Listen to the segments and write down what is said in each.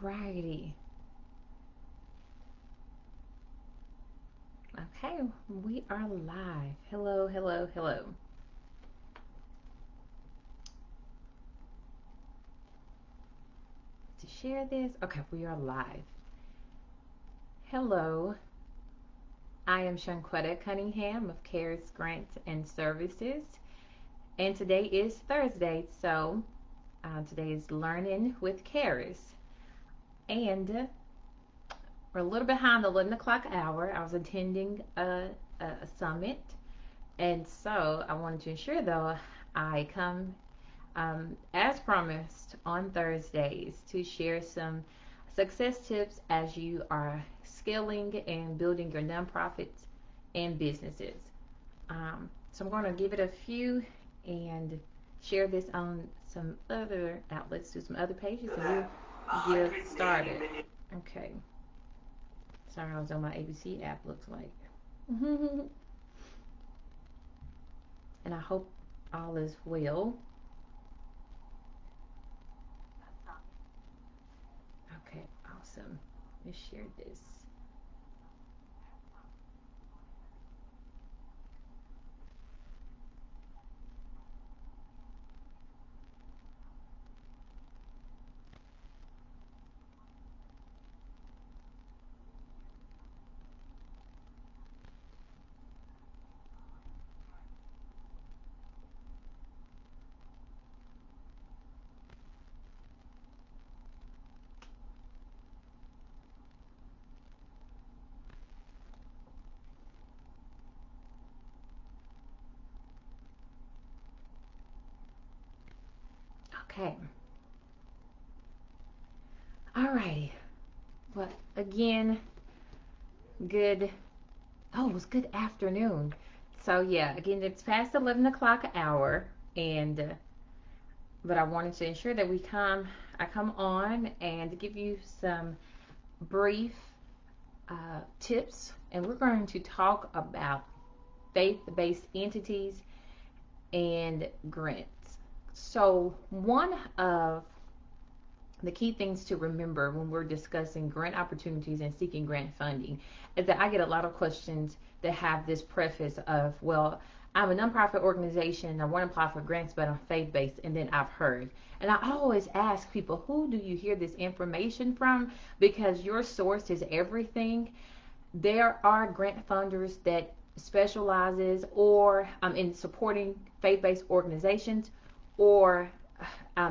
Righty. Okay, we are live. Hello, hello, hello. To share this, okay, we are live. Hello, I am Shanquetta Cunningham of CARES Grants and Services, and today is Thursday, so today is Learning with CARES. And we're a little behind the 11 o'clock hour. I was attending a summit, and so I wanted to ensure, though, I come as promised on Thursdays to share some success tips as you are scaling and building your nonprofits and businesses. So I'm going to give it a few and share this on some other outlets, to some other pages, and we'll get started. Okay. Sorry, I was on my ABC app, looks like. And I hope all is well. Okay, awesome. Let's share this. Okay. All righty. Well, again, good. Oh, it was good afternoon. So yeah, again, it's past 11 o'clock hour, and but I wanted to ensure that I come on and give you some brief tips, and we're going to talk about faith-based entities and grants. So one of the key things to remember when we're discussing grant opportunities and seeking grant funding is that I get a lot of questions that have this preface of, well, I'm a nonprofit organization, I want to apply for grants, but I'm faith based, and then I've heard. And I always ask people, who do you hear this information from? Because your source is everything. There are grant funders that specializes or in supporting faith-based organizations, or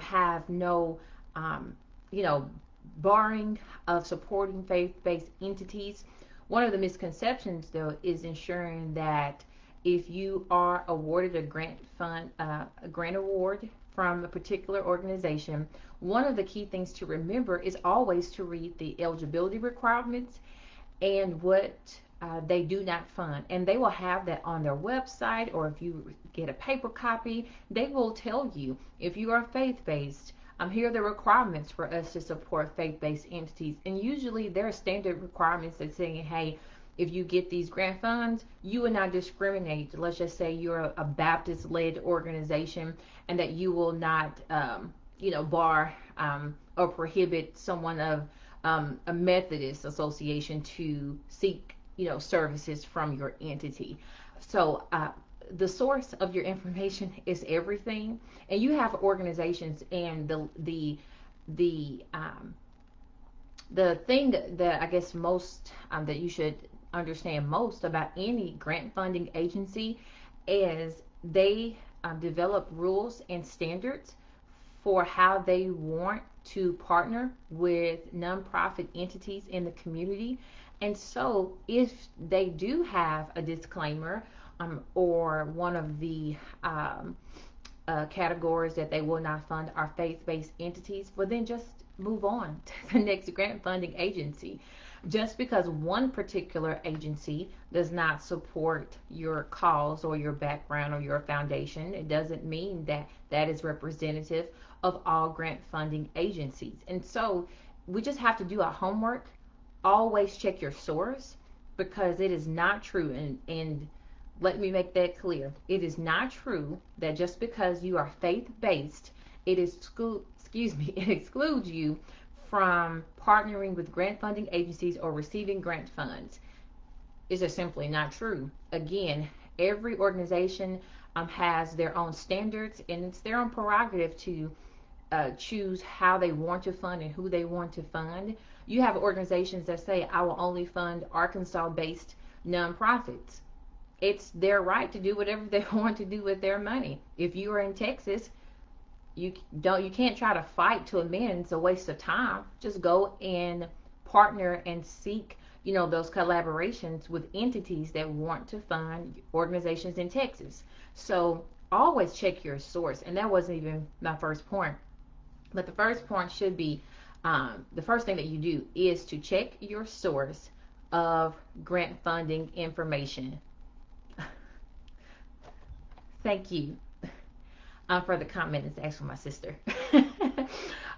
have no um, you know, barring of supporting faith-based entities. One of the misconceptions, though, is ensuring that if you are awarded a grant award from a particular organization, one of the key things to remember is always to read the eligibility requirements and what they do not fund. And they will have that on their website, or if you get a paper copy, they will tell you if you are faith based. Here are the requirements for us to support faith based entities. And usually there are standard requirements that say, hey, if you get these grant funds, you will not discriminate. Let's just say you're a Baptist led organization, and that you will not, bar or prohibit someone of a Methodist association to seek, services from your entity. So the source of your information is everything, and you have organizations, and the thing that I guess most that you should understand most about any grant funding agency is they develop rules and standards for how they want to partner with nonprofit entities in the community. And so, if they do have a disclaimer or one of the categories that they will not fund are faith based entities, well, then just move on to the next grant funding agency. Just because one particular agency does not support your cause or your background or your foundation, it doesn't mean that that is representative of all grant funding agencies. And so we just have to do our homework. Always check your source, because it is not true. And let me make that clear. It is not true that just because you are faith based, it excludes you from partnering with grant funding agencies or receiving grant funds is just simply not true. Again, every organization has their own standards, and it's their own prerogative to choose how they want to fund and who they want to fund. You have organizations that say, I will only fund Arkansas based nonprofits. It's their right to do whatever they want to do with their money. If you are in Texas, you can't try to fight to amend. It's a waste of time. Just go and partner and seek those collaborations with entities that want to fund organizations in Texas. So always check your source. And that wasn't even my first point, but the first point should be the first thing that you do is to check your source of grant funding information. Thank you for the comment. It's actually my sister.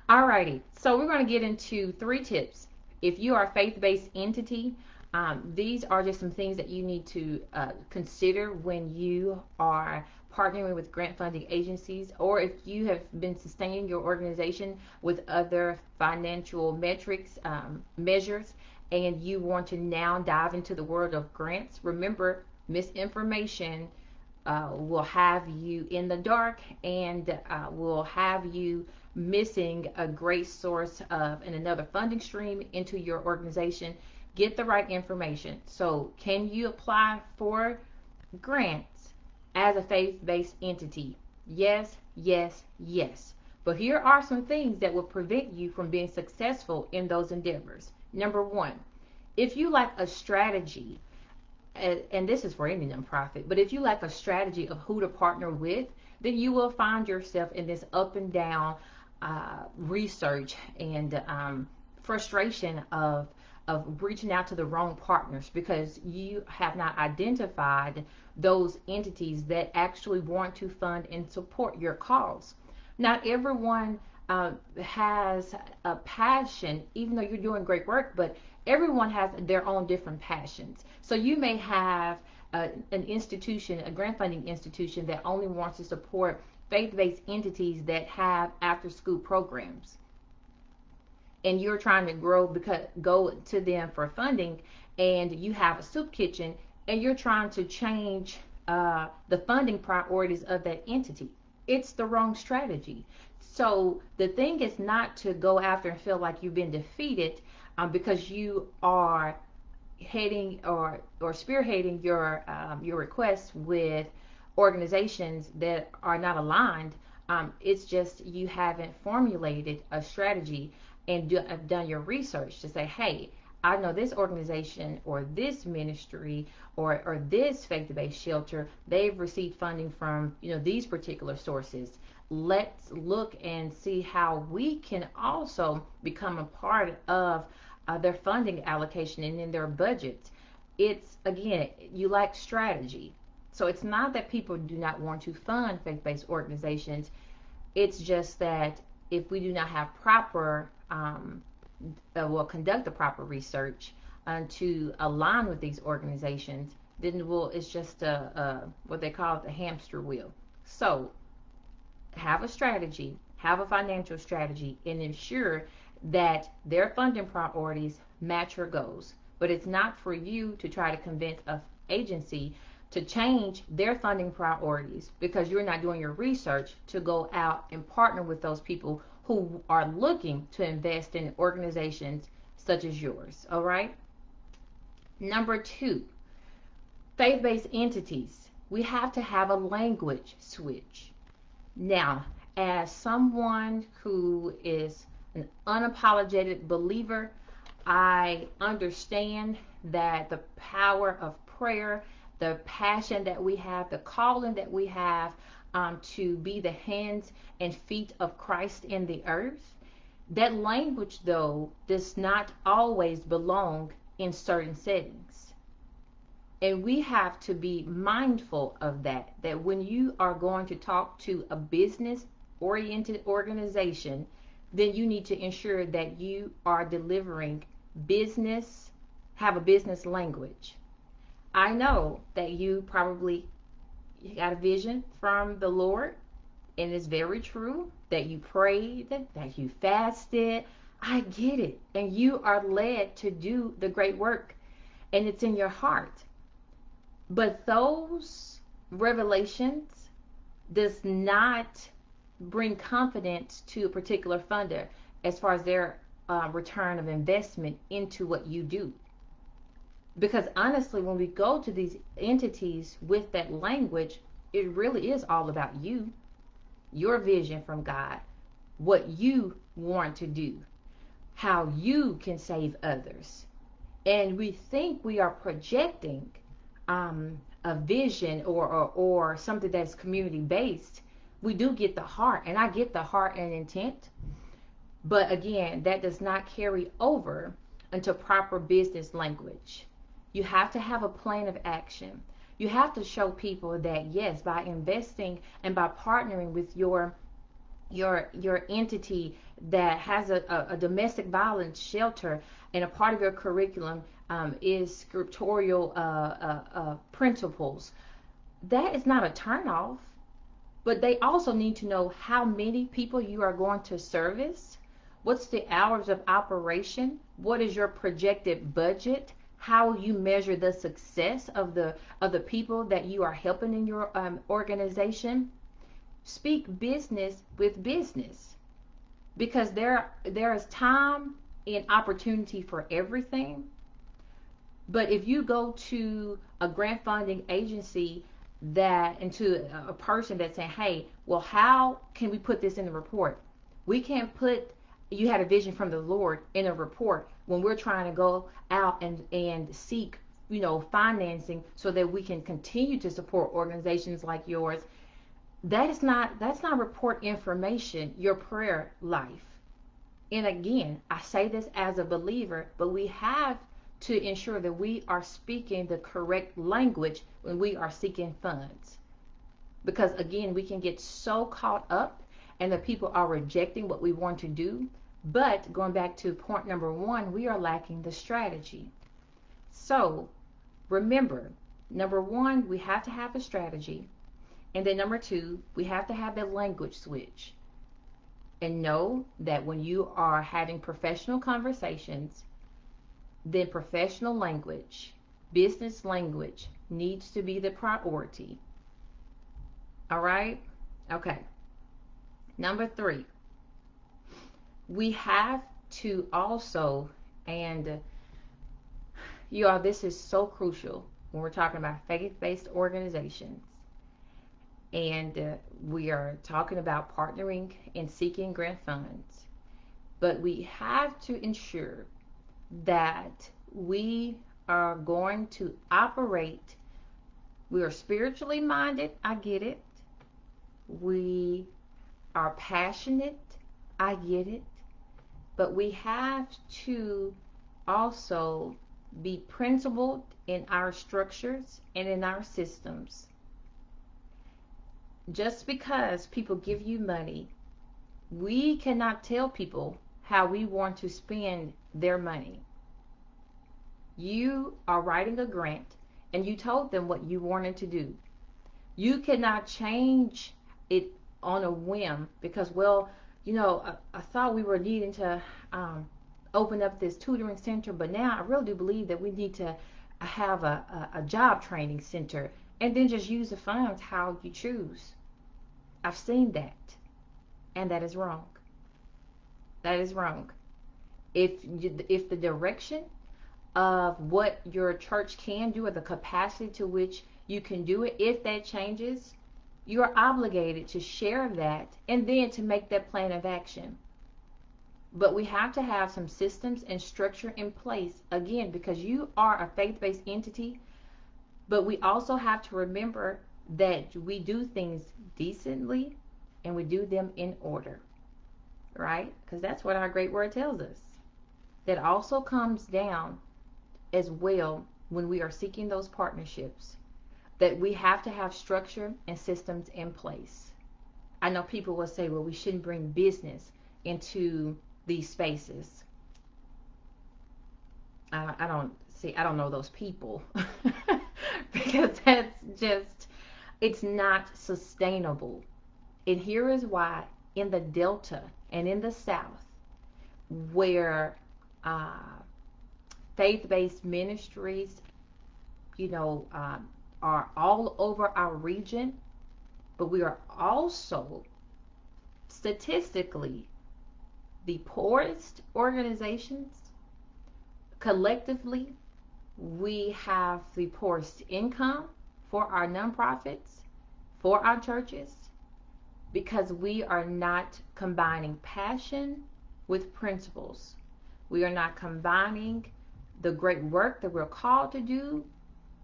Alrighty, so we're going to get into 3 tips. If you are a faith-based entity, these are just some things that you need to consider when you are partnering with grant funding agencies, or if you have been sustaining your organization with other financial metrics, measures, and you want to now dive into the world of grants. Remember, misinformation will have you in the dark, and will have you missing a great source of and another funding stream into your organization. Get the right information. So can you apply for grants as a faith-based entity? Yes, yes, yes. But here are some things that will prevent you from being successful in those endeavors. Number 1, if you lack a strategy, and this is for any nonprofit, but if you lack a strategy of who to partner with, then you will find yourself in this up and down research and frustration of reaching out to the wrong partners because you have not identified those entities that actually want to fund and support your cause. Not everyone has a passion, even though you're doing great work, but everyone has their own different passions. So you may have an institution, a grant funding institution that only wants to support faith-based entities that have after-school programs, and you're trying to go to them for funding, and you have a soup kitchen, and you're trying to change the funding priorities of that entity. It's the wrong strategy. So the thing is not to go after and feel like you've been defeated because you are heading or spearheading your requests with organizations that are not aligned. It's just you haven't formulated a strategy and done your research to say, hey, I know this organization or this ministry or this faith-based shelter, they've received funding from these particular sources. Let's look and see how we can also become a part of their funding allocation and in their budgets. It's, again, you lack strategy. So it's not that people do not want to fund faith-based organizations. It's just that if we do not have proper, conduct the proper research to align with these organizations, then it's just what they call the hamster wheel. So have a strategy, have a financial strategy, and ensure that their funding priorities match your goals. But it's not for you to try to convince an agency to change their funding priorities because you're not doing your research to go out and partner with those people who are looking to invest in organizations such as yours. All right. Number 2, faith-based entities. We have to have a language switch. Now, as someone who is an unapologetic believer, I understand that the power of prayer, the passion that we have, the calling that we have to be the hands and feet of Christ in the earth. That language, though, does not always belong in certain settings. And we have to be mindful of that when you are going to talk to a business-oriented organization, then you need to ensure that you are delivering have a business language. I know that you probably got a vision from the Lord, and it's very true that you prayed, that you fasted, I get it. And you are led to do the great work, and it's in your heart. But those revelations does not bring confidence to a particular funder as far as their return of investment into what you do. Because honestly, when we go to these entities with that language, it really is all about you, your vision from God, what you want to do, how you can save others. And we think we are projecting a vision or something that's community based. We do get the heart, and I get the heart and intent. But again, that does not carry over into proper business language. You have to have a plan of action. You have to show people that yes, by investing and by partnering with your entity that has a domestic violence shelter, and a part of your curriculum is scriptural principles. That is not a turnoff, but they also need to know how many people you are going to service. What's the hours of operation? What is your projected budget? How you measure the success of the people that you are helping in your organization? Speak business with business, because there is time and opportunity for everything. But if you go to a grant funding agency that and to a person that's saying, hey, well, how can we put this in the report? We can't put you had a vision from the Lord in a report when we're trying to go out and seek, financing so that we can continue to support organizations like yours. That's not report information, your prayer life. And again, I say this as a believer, but we have to ensure that we are speaking the correct language when we are seeking funds. Because again, we can get so caught up and the people are rejecting what we want to do. But going back to point number one, we are lacking the strategy. So remember, number one, we have to have a strategy. And then number two, we have to have that language switch. And know that when you are having professional conversations, then professional language, business language needs to be the priority. All right? Okay. Number three, we have to also, and you all, this is so crucial when we're talking about faith-based organizations. And we are talking about partnering and seeking grant funds. But we have to ensure that we are going to operate. We are spiritually minded. I get it. We are passionate. I get it. But we have to also be principled in our structures and in our systems. Just because people give you money, we cannot tell people how we want to spend their money. You are writing a grant and you told them what you wanted to do. You cannot change it on a whim because, well, I thought we were needing to open up this tutoring center, but now I really do believe that we need to have a job training center, and then just use the funds how you choose. I've seen that, and that is wrong. That is wrong. If the direction of what your church can do or the capacity to which you can do it, if that changes, you are obligated to share that and then to make that plan of action. But we have to have some systems and structure in place, again, because you are a faith-based entity. But we also have to remember that we do things decently and we do them in order, right? Because that's what our great word tells us. That also comes down as well when we are seeking those partnerships, that we have to have structure and systems in place. I know people will say, well, we shouldn't bring business into these spaces. I don't know those people because that's just, it's not sustainable. And here is why in the Delta and in the South, where uh, faith-based ministries, you know, are all over our region, but we are also statistically the poorest organizations. Collectively, we have the poorest income for our nonprofits, for our churches, because we are not combining passion with principles. We are not combining the great work that we're called to do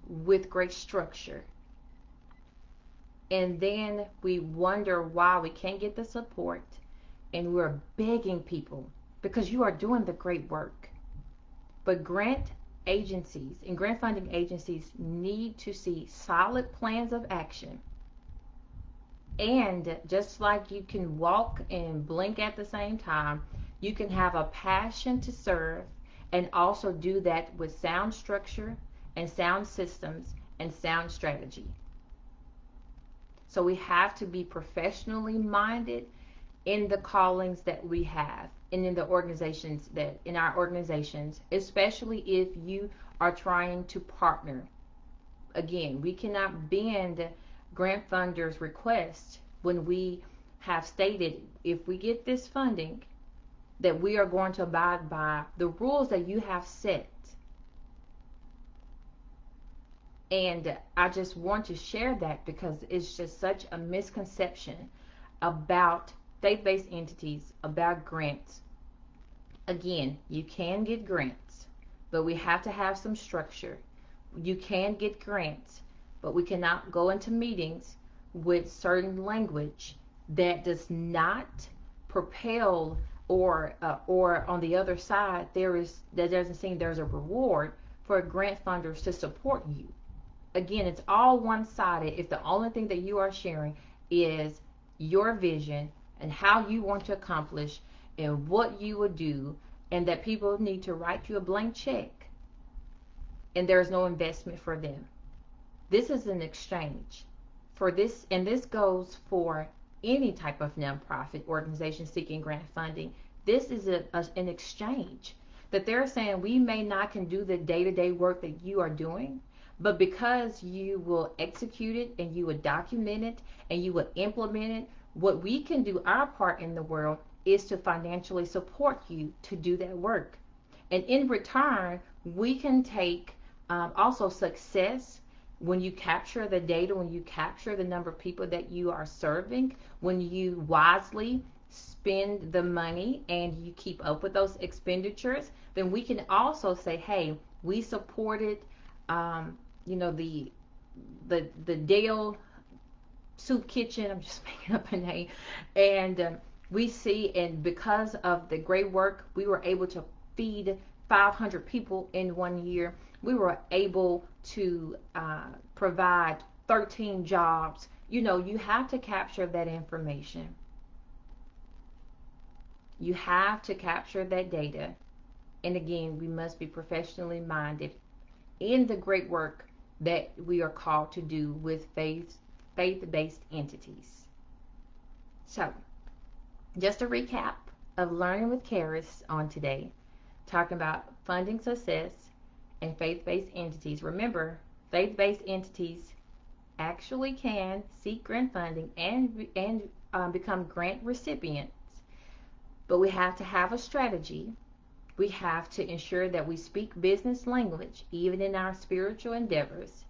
with great structure. And then we wonder why we can't get the support, and we're begging people because you are doing the great work. But grant agencies and grant funding agencies need to see solid plans of action. And just like you can walk and blink at the same time, you can have a passion to serve and also do that with sound structure and sound systems and sound strategy. So we have to be professionally minded in the callings that we have and in the organizations that in our organizations, especially if you are trying to partner. Again, we cannot bend grant funders' requests when we have stated if we get this funding that we are going to abide by the rules that you have set. And I just want to share that because it's just such a misconception about faith-based entities, about grants. Again, you can get grants, but we have to have some structure. You can get grants, but we cannot go into meetings with certain language that does not propel or on the other side that doesn't seem there's a reward for grant funders to support you. Again, it's all one-sided if the only thing that you are sharing is your vision and how you want to accomplish and what you would do, and that people need to write you a blank check and there's no investment for them. This is an exchange for this, and this goes for any type of nonprofit organization seeking grant funding. This is an exchange that they're saying we may not can do the day-to-day work that you are doing, but because you will execute it and you will document it and you will implement it, what we can do our part in the world is to financially support you to do that work. And in return, we can take also success when you capture the data, when you capture the number of people that you are serving, when you wisely spend the money and you keep up with those expenditures, then we can also say, hey, we supported the Dale Soup Kitchen. I'm just making up a name. And we see, and because of the great work, we were able to feed 500 people in 1 year. We were able to provide 13 jobs. You have to capture that information. You have to capture that data. And again, we must be professionally minded in the great work that we are called to do with faith-based entities. So, just a recap of Learning with Karis on today, talking about funding success and faith-based entities. Remember, faith-based entities actually can seek grant funding and become grant recipients, but we have to have a strategy. We have to ensure that we speak business language, even in our spiritual endeavors.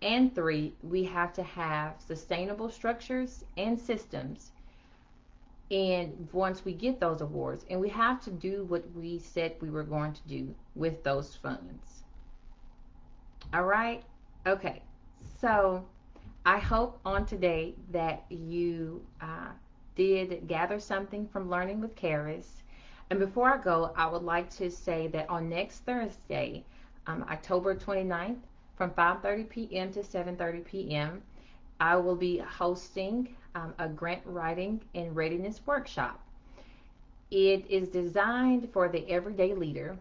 And 3, we have to have sustainable structures and systems. And once we get those awards, and we have to do what we said we were going to do with those funds. All right? Okay. So I hope on today that you did gather something from Learning with Karis. And before I go, I would like to say that on next Thursday, October 29th, from 5:30 p.m. to 7:30 p.m., I will be hosting a grant writing and readiness workshop. It is designed for the everyday leader.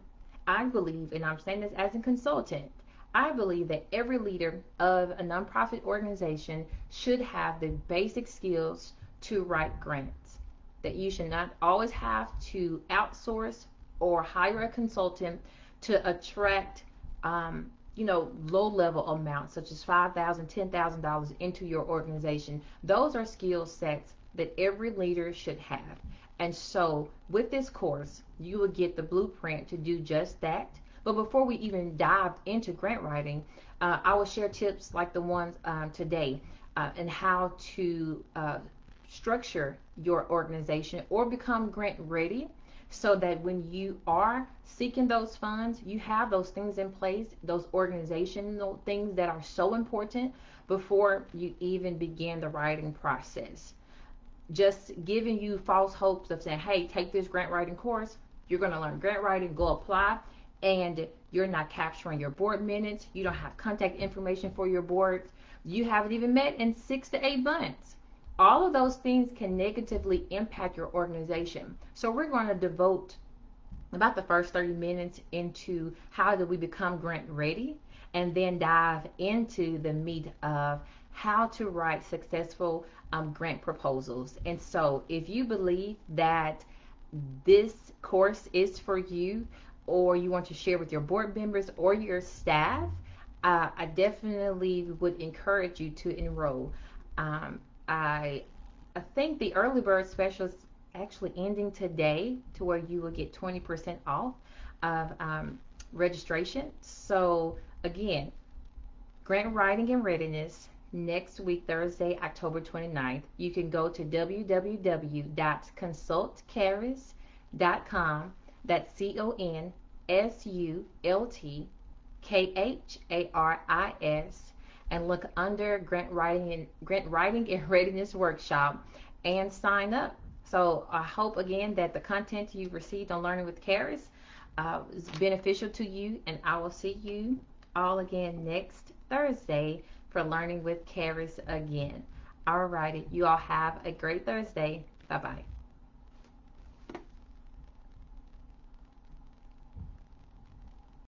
I believe, and I'm saying this as a consultant, I believe that every leader of a nonprofit organization should have the basic skills to write grants. That you should not always have to outsource or hire a consultant to attract low level amounts such as $5,000, $10,000 into your organization. Those are skill sets that every leader should have. And so with this course, you will get the blueprint to do just that. But before we even dive into grant writing, I will share tips like the ones today, and how to structure your organization or become grant ready, so that when you are seeking those funds, you have those things in place, those organizational things that are so important before you even begin the writing process. Just giving you false hopes of saying, hey, take this grant writing course, you're going to learn grant writing, go apply, and you're not capturing your board minutes, you don't have contact information for your boards, you haven't even met in 6 to 8 months. All of those things can negatively impact your organization. So we're going to devote about the first 30 minutes into how do we become grant ready, and then dive into the meat of how to write successful grant proposals. And so if you believe that this course is for you, or you want to share with your board members or your staff, I definitely would encourage you to enroll. Um, I I think the early bird special is actually ending today, to where you will get 20% off of registration. So again, grant writing and readiness next week, Thursday, October 29th. You can go to www.consultcharis.com. That's CONSULTKHARIS, and look under grant writing and readiness workshop and sign up. So I hope again that the content you've received on Learning with Charis is beneficial to you, and I will see you all again next Thursday for Learning with Charis again. Alrighty, you all have a great Thursday. Bye bye.